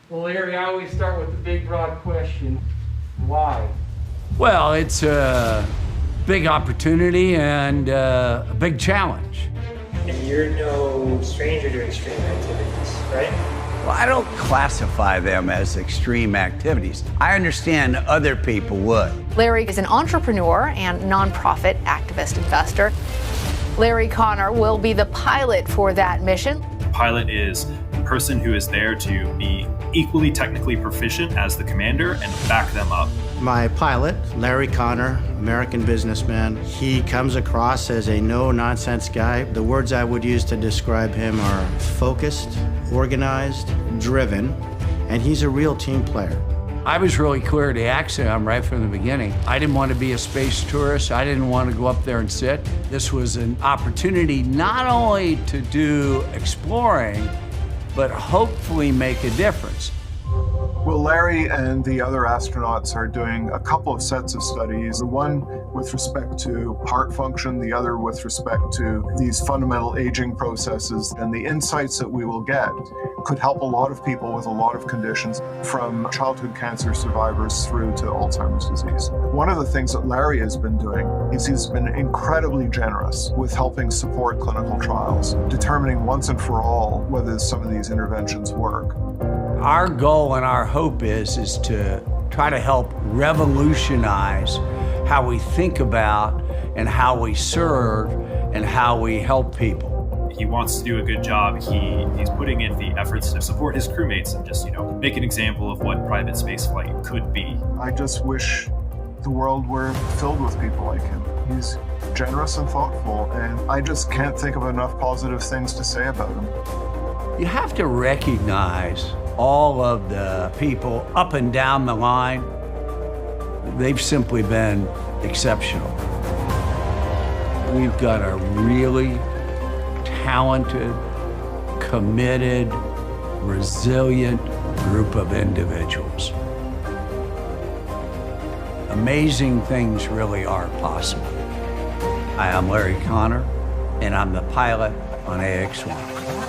Well, Larry, I always start with the big, broad question, why? Well, it's a big opportunity and a big challenge. And you're no stranger to extreme activities, right? Well, I don't classify them as extreme activities. I understand other people would. Larry is an entrepreneur and nonprofit activist investor. Larry Connor will be the pilot for that mission. The pilot is a person who is there to be equally technically proficient as the commander and back them up. My pilot, Larry Connor, American businessman, he comes across as a no-nonsense guy. The words I would use to describe him are focused, organized, driven, and he's a real team player. I was really clear to Axiom right from the beginning. I didn't want to be a space tourist. I didn't want to go up there and sit. This was an opportunity not only to do exploring, but hopefully make a difference. Well, Larry and the other astronauts are doing a couple of sets of studies, the one with respect to heart function, the other with respect to these fundamental aging processes. And the insights that we will get could help a lot of people with a lot of conditions, from childhood cancer survivors through to Alzheimer's disease. One of the things that Larry has been doing is he's been incredibly generous with helping support clinical trials, determining once and for all whether some of these interventions work. Our goal and our hope is to try to help revolutionize how we think about and how we serve and how we help people. He wants to do a good job. He's putting in the efforts to support his crewmates and just, make an example of what private spaceflight could be. I just wish the world were filled with people like him. He's generous and thoughtful, and I just can't think of enough positive things to say about him. You have to recognize all of the people up and down the line. They've simply been exceptional. We've got a really talented, committed, resilient group of individuals. Amazing things really are possible. Hi, I'm Larry Connor, and I'm the pilot on AX-1.